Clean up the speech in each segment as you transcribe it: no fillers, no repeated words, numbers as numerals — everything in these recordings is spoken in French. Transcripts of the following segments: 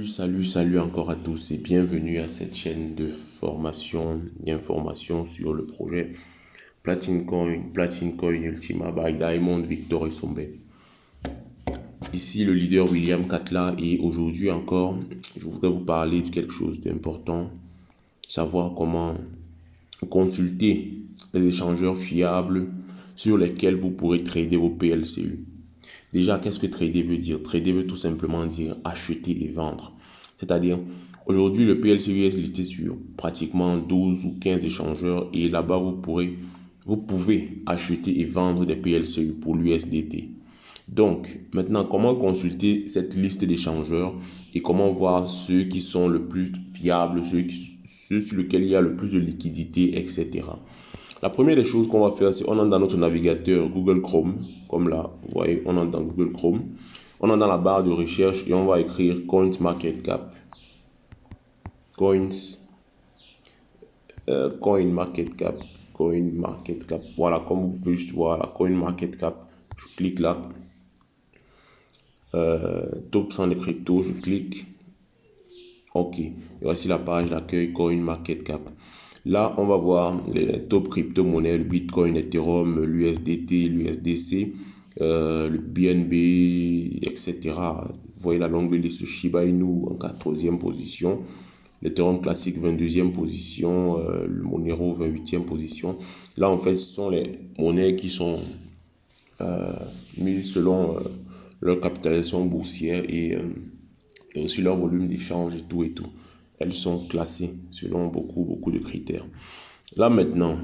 Salut encore à tous et bienvenue à cette chaîne de formation et information sur le projet Platine Coin Ultima by Diamond Victor et Sombe. Ici le leader William Katla et aujourd'hui encore, je voudrais vous parler de quelque chose d'important, savoir comment consulter les échangeurs fiables sur lesquels vous pourrez trader vos PLCU. Déjà, qu'est-ce que trader veut dire? Trader veut tout simplement dire acheter et vendre. C'est-à-dire, aujourd'hui, le PLCU est listé sur pratiquement 12 ou 15 échangeurs et là-bas, vous pouvez acheter et vendre des PLCU pour l'USDT. Donc, maintenant, comment consulter cette liste d'échangeurs et comment voir ceux qui sont le plus fiables, ceux sur lesquels il y a le plus de liquidité, etc. La première des choses qu'on va faire, c'est on entre dans notre navigateur Google Chrome, comme là, vous voyez, on entre dans Google Chrome. On entre dans la barre de recherche et on va écrire CoinMarketCap. CoinMarketCap. Voilà, comme vous pouvez juste voir, la CoinMarketCap. Je clique là. Top 100 de crypto, je clique. OK. Et voici la page d'accueil CoinMarketCap. Là, on va voir les top crypto-monnaies, le Bitcoin, l'Ethereum, l'USDT, l'USDC, le BNB, etc. Vous voyez la longue liste de Shiba Inu en 14e position, l'Ethereum classique 22e position, le Monero 28e position. Là, en fait, ce sont les monnaies qui sont mises selon leur capitalisation boursière et aussi leur volume d'échange et tout et tout. Elles sont classées selon beaucoup de critères. Là maintenant,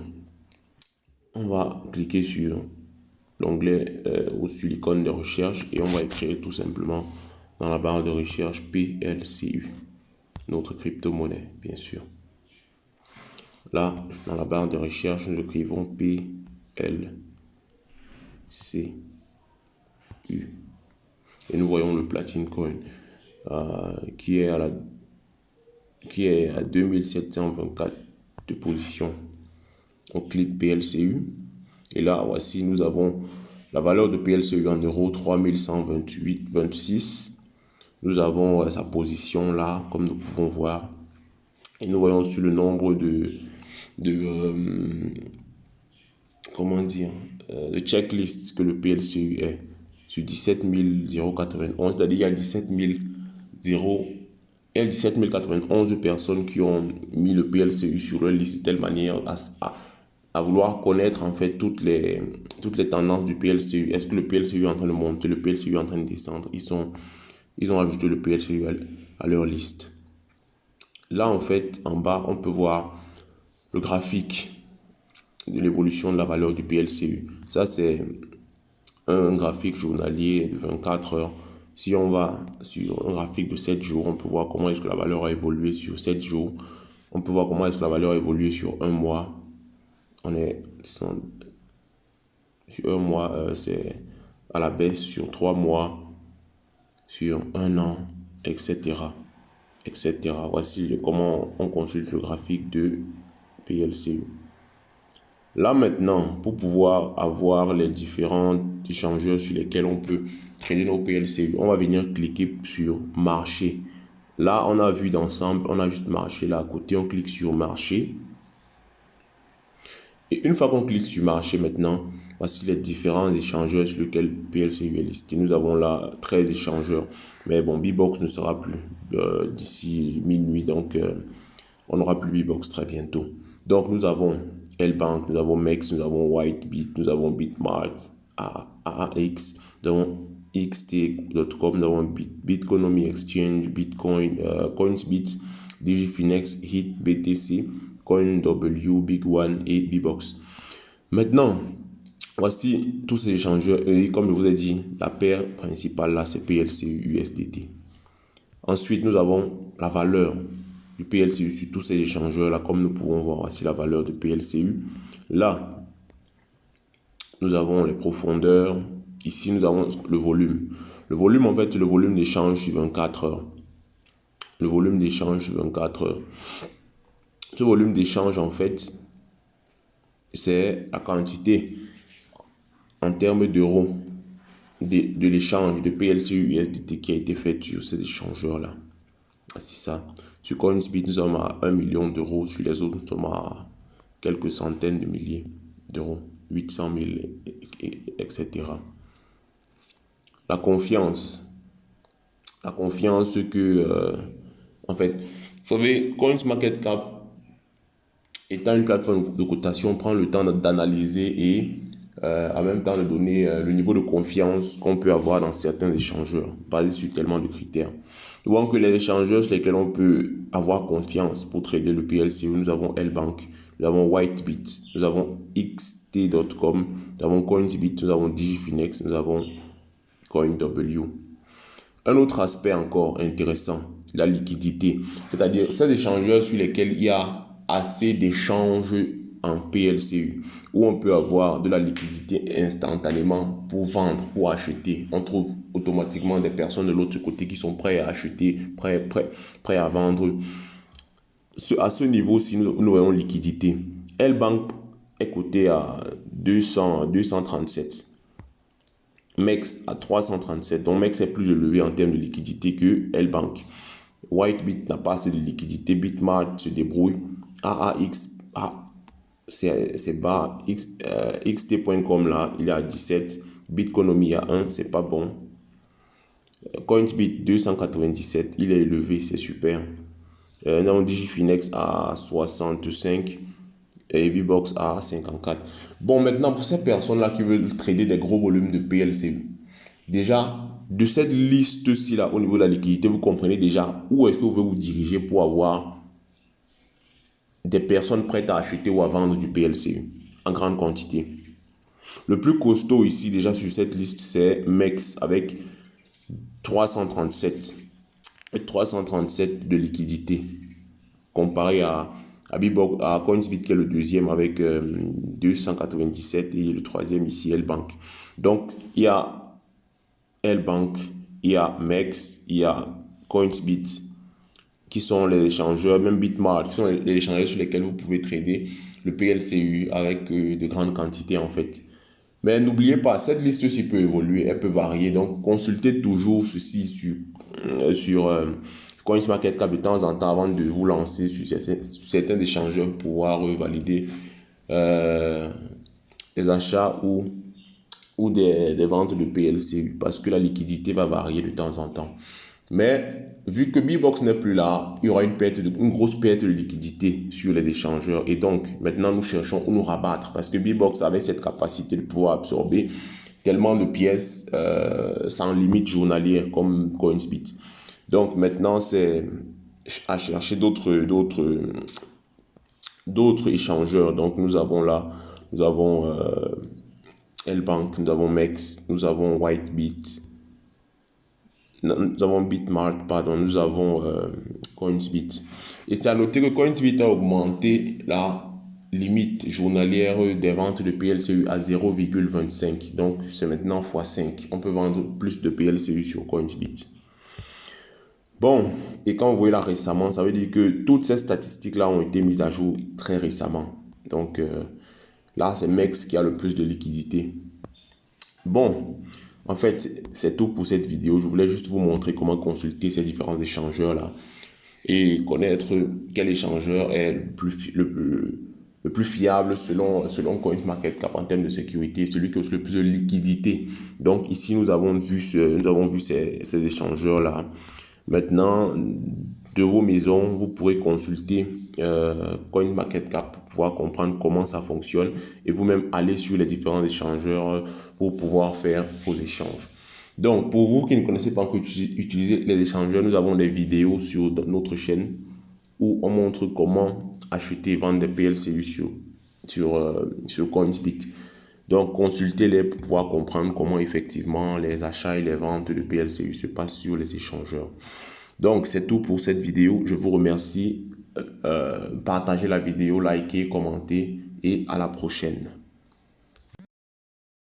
on va cliquer sur l'onglet ou sur l'icône de recherche et on va écrire tout simplement dans la barre de recherche PLCU, notre crypto-monnaie bien sûr. Là, dans la barre de recherche, nous écrivons PLCU et nous voyons le Platine Coin qui est à 2724 de position. On clique PLCU et là voici nous avons la valeur de PLCU en euros 3128,26. Nous avons sa position là comme nous pouvons voir et nous voyons sur le nombre de checklist que le PLCU est sur 17 091, c'est-à-dire il y a 17 091 personnes qui ont mis le PLCU sur leur liste de telle manière à vouloir connaître en fait toutes les tendances du PLCU. Est-ce que le PLCU est en train de monter, le PLCU est en train de descendre? Ils ont ajouté le PLCU à leur liste. Là en fait, en bas, on peut voir le graphique de l'évolution de la valeur du PLCU. Ça, c'est un graphique journalier de 24 heures. Si on va sur un graphique de 7 jours, on peut voir comment est-ce que la valeur a évolué sur 7 jours. On peut voir comment est-ce que la valeur a évolué sur un mois. Sur un mois, c'est à la baisse, sur 3 mois, sur un an, etc. Voici comment on consulte le graphique de PLCU. Là maintenant, pour pouvoir avoir les différents échangeurs sur lesquels on peut trader nos PLCU, on va venir cliquer sur marché. Là, on a vu d'ensemble, on a juste marché là à côté, on clique sur marché. Et une fois qu'on clique sur marché maintenant, voici les différents échangeurs sur lesquels PLCU est listé. Nous avons là 13 échangeurs, mais bon, Bbox ne sera plus d'ici minuit, donc on n'aura plus Bbox très bientôt. Donc nous avons Lbank, nous avons MEX, nous avons Whitebit, nous avons Bitmart, AAX, nous avons xt.com, nous avons Bitconomy Exchange, Bitcoin, Coinsbit, Digifinex, HIT, BTC, CoinW, Big One et Bbox. Maintenant, voici tous ces échangeurs et comme je vous ai dit, la paire principale là c'est PLCU USDT. Ensuite, nous avons la valeur du PLCU sur tous ces échangeurs là, comme nous pouvons voir, voici la valeur de PLCU. Là, nous avons les profondeurs. Ici, nous avons le volume. Le volume, en fait, c'est le volume d'échange sur 24 heures. Le volume d'échange sur 24 heures. Ce volume d'échange, en fait, c'est la quantité en termes d'euros de l'échange de PLCU USDT qui a été fait sur ces échangeurs-là. C'est ça. Sur Coinsbit, nous sommes à 1 million d'euros. Sur les autres, nous sommes à quelques centaines de milliers d'euros. 800 000, etc. La confiance. La confiance que, en fait, vous savez, CoinsMarketCap étant une plateforme de cotation, prend le temps d'analyser et en même temps de donner le niveau de confiance qu'on peut avoir dans certains échangeurs, basé sur tellement de critères. Nous voyons que les échangeurs sur lesquels on peut avoir confiance pour trader le PLCE, nous avons L-Bank, nous avons Whitebit, nous avons XT.com, nous avons Coinsbit, nous avons Digifinex, nous avons CoinW. Un autre aspect encore intéressant, la liquidité, c'est-à-dire ces échangeurs sur lesquels il y a assez d'échanges en PLCU, où on peut avoir de la liquidité instantanément pour vendre, pour acheter. On trouve automatiquement des personnes de l'autre côté qui sont prêts à acheter, prêts à vendre. À ce niveau-ci, nous avons liquidité. L-Bank est coté à 237. MEX à 337. Donc MEX est plus élevé en termes de liquidité que L-Bank. Whitebit n'a pas assez de liquidité. Bitmart se débrouille. AAX, c'est bas. XT.com là, il est à 17. Bitconomy à 1, c'est pas bon. Coinsbit 297, il est élevé, c'est super. Nous avons Digifinex à 65 et Bbox à 54. Bon, maintenant, pour ces personnes-là qui veulent trader des gros volumes de PLCU, déjà, de cette liste-ci là, au niveau de la liquidité, vous comprenez déjà où est-ce que vous pouvez vous diriger pour avoir des personnes prêtes à acheter ou à vendre du PLCU en grande quantité. Le plus costaud ici, déjà sur cette liste, c'est MEX avec 337 de liquidité comparé à Coinsbit qui est le deuxième avec 297 et le troisième ici L-Bank. Donc il y a L-Bank, il y a MEX, il y a Coinsbit qui sont les échangeurs, même Bitmart qui sont les échangeurs sur lesquels vous pouvez trader le PLCU avec de grandes quantités en fait. Mais n'oubliez pas, cette liste-ci peut évoluer, elle peut varier. Donc, consultez toujours ceci sur CoinsMarketCap de temps en temps avant de vous lancer sur certains échangeurs pour pouvoir valider des achats ou des ventes de PLCU parce que la liquidité va varier de temps en temps. Mais vu que Bbox n'est plus là, il y aura une grosse perte de liquidité sur les échangeurs. Et donc, maintenant, nous cherchons où nous rabattre parce que Bbox avait cette capacité de pouvoir absorber tellement de pièces sans limite journalière comme Coinsbit. Donc, maintenant, c'est à chercher d'autres échangeurs. Donc, nous avons L-Bank, nous avons MEX, nous avons Whitebit. Nous avons Bitmart, pardon, nous avons Coinsbit. Et c'est à noter que Coinsbit a augmenté la limite journalière des ventes de PLCU à 0,25. Donc, c'est maintenant x5. On peut vendre plus de PLCU sur Coinsbit. Bon, et quand vous voyez là récemment, ça veut dire que toutes ces statistiques-là ont été mises à jour très récemment. Donc, là, c'est MEX qui a le plus de liquidité. Bon, en fait, c'est tout pour cette vidéo. Je voulais juste vous montrer comment consulter ces différents échangeurs-là et connaître quel échangeur est le plus fiable selon CoinsMarketCap en termes de sécurité, celui qui a le plus de liquidité. Donc ici, nous avons vu ces échangeurs-là. Maintenant, de vos maisons, vous pourrez consulter CoinMarketCap pour pouvoir comprendre comment ça fonctionne et vous-même aller sur les différents échangeurs pour pouvoir faire vos échanges. Donc, pour vous qui ne connaissez pas encore utiliser les échangeurs, nous avons des vidéos sur notre chaîne où on montre comment acheter et vendre des PLCU sur Coinsbit. Donc, consultez-les pour pouvoir comprendre comment effectivement les achats et les ventes de PLCU se passent sur les échangeurs. Donc, c'est tout pour cette vidéo. Je vous remercie. Partagez la vidéo, likez, commentez et à la prochaine.